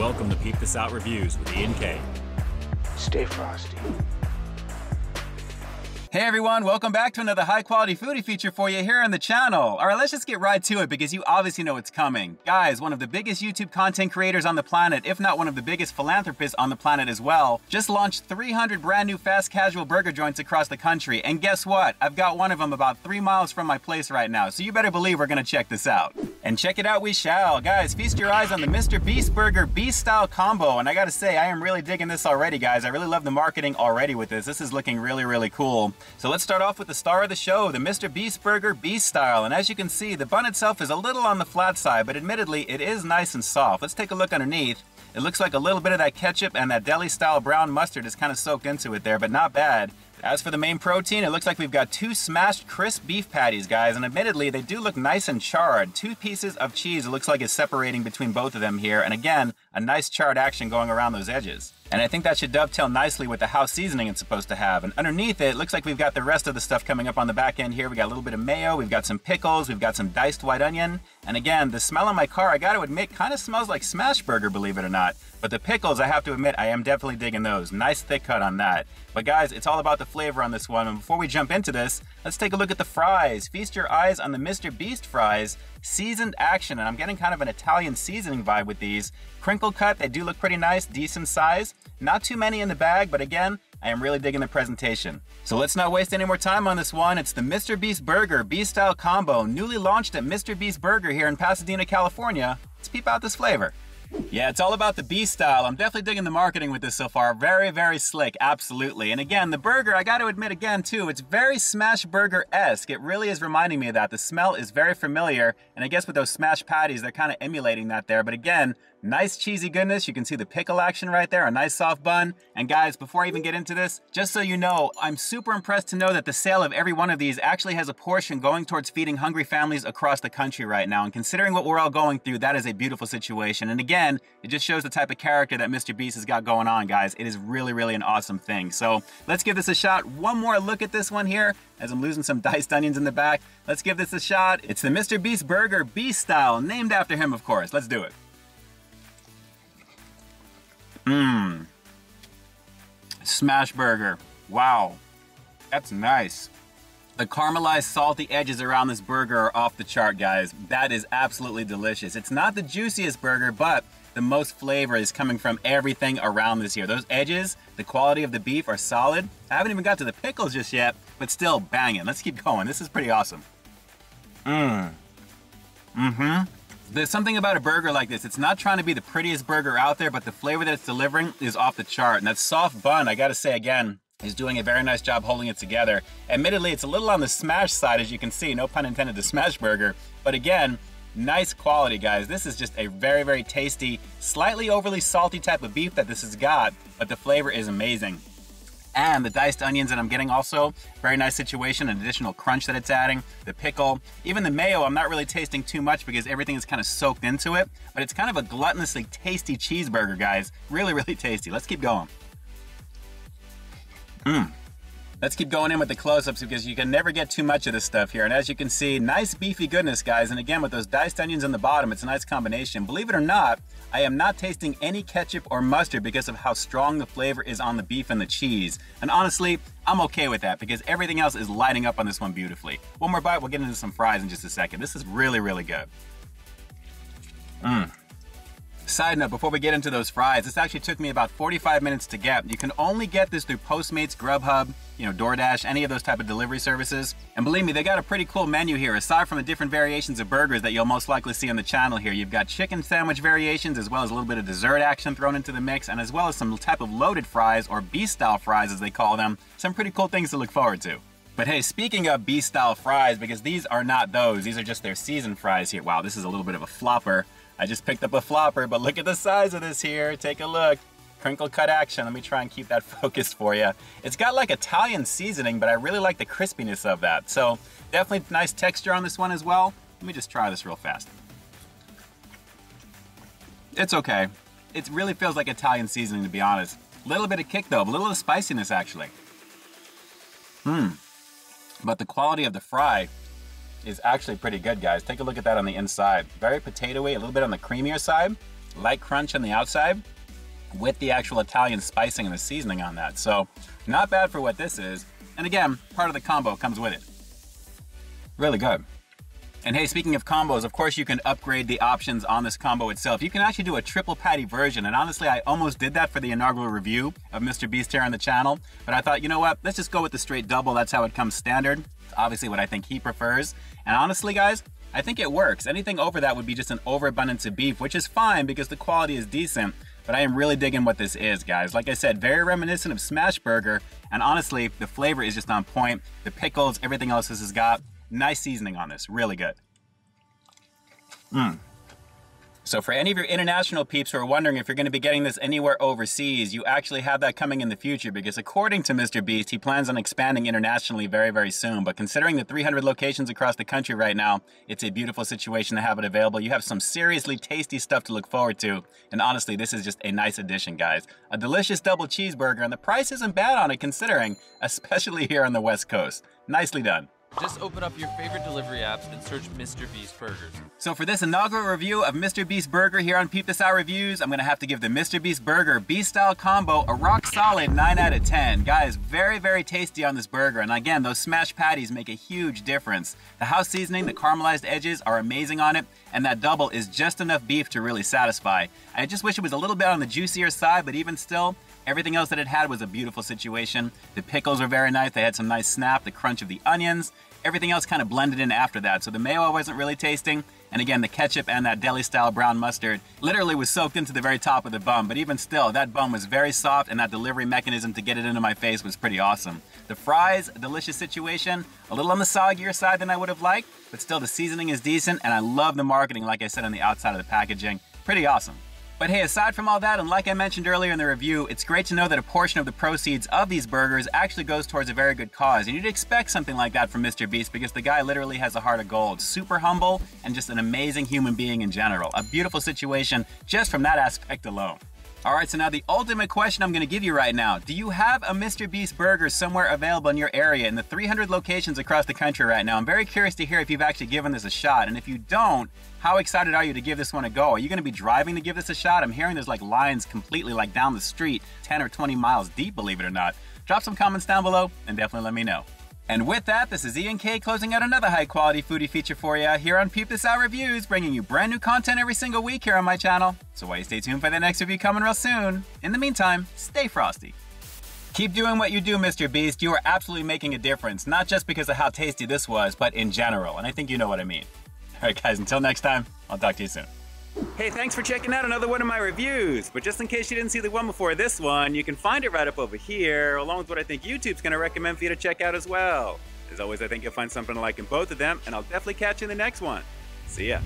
Welcome to Peep This Out Reviews with Ian K. Stay frosty. Hey everyone, welcome back to another high quality foodie feature for you here on the channel. Alright, let's just get right to it because you obviously know what's coming. Guys, one of the biggest YouTube content creators on the planet, if not one of the biggest philanthropists on the planet as well, just launched 300 brand new fast casual burger joints across the country. And guess what? I've got one of them about 3 miles from my place right now, so you better believe we're gonna check this out. And check it out we shall. Guys, feast your eyes on the Mr. Beast Burger Beast Style Combo. And I gotta say, I am really digging this already, guys. I really love the marketing already with this. This is looking really, really cool. So let's start off with the star of the show, the Mr. Beast Burger Beast Style. And as you can see, the bun itself is a little on the flat side, but admittedly, it is nice and soft. Let's take a look underneath. It looks like a little bit of that ketchup and that deli-style brown mustard is kind of soaked into it there, but not bad. As for the main protein, it looks like we've got 2 smashed crisp beef patties, guys, and admittedly, they do look nice and charred. 2 pieces of cheese, it looks like it's separating between both of them here, and again, a nice charred action going around those edges. And I think that should dovetail nicely with the house seasoning it's supposed to have. And underneath it, looks like we've got the rest of the stuff coming up on the back end here. We got a little bit of mayo, we've got some pickles, we've got some diced white onion. And again, the smell on my car, I gotta admit, kind of smells like smash burger, believe it or not. But the pickles, I have to admit, I am definitely digging those. Nice thick cut on that. But guys, it's all about the flavor on this one. And before we jump into this, let's take a look at the fries. Feast your eyes on the Mr. Beast fries. Seasoned action, and I'm getting kind of an Italian seasoning vibe with these. Crinkle cut, they do look pretty nice, decent size. Not too many in the bag, but again, I am really digging the presentation. So let's not waste any more time on this one. It's the Mr. Beast Burger Beast Style Combo, newly launched at Mr. Beast Burger here in Pasadena, California. Let's peep out this flavor. Yeah, it's all about the Beast Style. I'm definitely digging the marketing with this so far. Very, very slick, absolutely. And again, the burger, I gotta admit again too, it's very smash burger-esque. It really is reminding me of that. The smell is very familiar, and I guess with those smash patties, they're kind of emulating that there. But again, nice cheesy goodness. You can see the pickle action right there, a nice soft bun. And guys, before I even get into this, just so you know, I'm super impressed to know that the sale of every one of these actually has a portion going towards feeding hungry families across the country right now. And considering what we're all going through, that is a beautiful situation. And again, it just shows the type of character that Mr. Beast has got going on, guys. It is really, really an awesome thing. So let's give this a shot. One more look at this one here, as I'm losing some diced onions in the back. Let's give this a shot. It's the Mr. Beast Burger Beast Style, named after him, of course. Let's do it. Smash burger. Wow. That's nice. The caramelized salty edges around this burger are off the chart, guys. That is absolutely delicious. It's not the juiciest burger, but the most flavor is coming from everything around this here. Those edges, the quality of the beef are solid. I haven't even got to the pickles just yet, but still banging. Let's keep going. This is pretty awesome. There's something about a burger like this. It's not trying to be the prettiest burger out there, but the flavor that it's delivering is off the chart. And that soft bun, I gotta say again, is doing a very nice job holding it together. Admittedly, it's a little on the smash side, as you can see, no pun intended, the smash burger. But again, nice quality, guys. This is just a very, very tasty, slightly overly salty type of beef that this has got, but the flavor is amazing. And the diced onions that I'm getting also, very nice situation, an additional crunch that it's adding, the pickle, even the mayo, I'm not really tasting too much because everything is kind of soaked into it, but it's kind of a gluttonously tasty cheeseburger, guys. Really, really tasty. Let's keep going. Let's keep going in with the close-ups because you can never get too much of this stuff here. And as you can see, nice beefy goodness, guys. And again, with those diced onions on the bottom, it's a nice combination. Believe it or not, I am not tasting any ketchup or mustard because of how strong the flavor is on the beef and the cheese. And honestly, I'm okay with that because everything else is lighting up on this one beautifully. One more bite, we'll get into some fries in just a second. This is really, really good. Side note, before we get into those fries, this actually took me about 45 minutes to get. You can only get this through Postmates, Grubhub, DoorDash, any of those type of delivery services. And believe me, they got a pretty cool menu here. Aside from the different variations of burgers that you'll most likely see on the channel here, you've got chicken sandwich variations, as well as a little bit of dessert action thrown into the mix, and as well as some type of loaded fries, or beast-style fries as they call them. Some pretty cool things to look forward to. But hey, speaking of beast-style fries, because these are not those, these are just their seasoned fries here. Wow, this is a little bit of a flopper. I just picked up a flopper, but look at the size of this here. Take a look. Crinkle cut action. Let me try and keep that focused for you. It's got like Italian seasoning, but I really like the crispiness of that. So definitely nice texture on this one as well. Let me just try this real fast. It's okay. It really feels like Italian seasoning, to be honest. Little bit of kick though, a little of spiciness actually. But the quality of the fry is actually pretty good, guys. Take a look at that on the inside. Very potatoey, a little bit on the creamier side. light crunch on the outside with the actual Italian spicing and the seasoning on that. So not bad for what this is. And again, part of the combo comes with it. Really good. And hey, speaking of combos, of course you can upgrade the options on this combo itself. You can actually do a triple patty version, and honestly, I almost did that for the inaugural review of Mr. Beast here on the channel, but I thought, you know what, let's just go with the straight double. That's how it comes standard. It's obviously what I think he prefers. And honestly, guys, I think it works. Anything over that would be just an overabundance of beef, which is fine because the quality is decent, but I am really digging what this is, guys. Like I said, very reminiscent of Smash Burger, and honestly, the flavor is just on point. The pickles, everything else this has got. Nice seasoning on this, really good. So for any of your international peeps who are wondering if you're going to be getting this anywhere overseas, you actually have that coming in the future, because according to Mr. Beast, he plans on expanding internationally very, very soon. But considering the 300 locations across the country right now, it's a beautiful situation to have it available. You have some seriously tasty stuff to look forward to. And honestly, this is just a nice addition, guys. A delicious double cheeseburger, and the price isn't bad on it considering, especially here on the West Coast. Nicely done. Just open up your favorite delivery apps and search Mr. Beast Burgers. So for this inaugural review of Mr. Beast Burger here on Peep This Out Reviews, I'm going to have to give the Mr. Beast Burger Beast Style Combo a rock solid 9 out of 10. Guys, very, very tasty on this burger. And again, those smashed patties make a huge difference. The house seasoning, the caramelized edges are amazing on it. And that double is just enough beef to really satisfy. I just wish it was a little bit on the juicier side, but even still, everything else that it had was a beautiful situation. The pickles were very nice. They had some nice snap, the crunch of the onions. Everything else kind of blended in after that. So the mayo I wasn't really tasting. And again, the ketchup and that deli-style brown mustard literally was soaked into the very top of the bun. But even still, that bun was very soft, and that delivery mechanism to get it into my face was pretty awesome. The fries, a delicious situation. A little on the soggier side than I would have liked, but still the seasoning is decent. And I love the marketing, like I said, on the outside of the packaging. Pretty awesome. But hey, aside from all that, and like I mentioned earlier in the review, it's great to know that a portion of the proceeds of these burgers actually goes towards a very good cause. And you'd expect something like that from Mr. Beast, because the guy literally has a heart of gold. Super humble, and just an amazing human being in general. A beautiful situation just from that aspect alone. Alright, so now the ultimate question I'm going to give you right now. Do you have a Mr. Beast burger somewhere available in your area in the 300 locations across the country right now? I'm very curious to hear if you've actually given this a shot. And if you don't, how excited are you to give this one a go? Are you going to be driving to give this a shot? I'm hearing there's like lines completely like down the street, 10 or 20 miles deep, believe it or not. Drop some comments down below and definitely let me know. And with that, this is Ian K closing out another high quality foodie feature for you here on Peep This Out Reviews, bringing you brand new content every single week here on my channel. So why you stay tuned for the next review coming real soon. In the meantime, stay frosty. Keep doing what you do, Mr. Beast. You are absolutely making a difference, not just because of how tasty this was, but in general. And I think you know what I mean. All right, guys, until next time, I'll talk to you soon. Hey, thanks for checking out another one of my reviews. But just in case you didn't see the one before this one, you can find it right up over here, along with what I think YouTube's going to recommend for you to check out as well. As always, I think you'll find something to like in both of them, and I'll definitely catch you in the next one. See ya.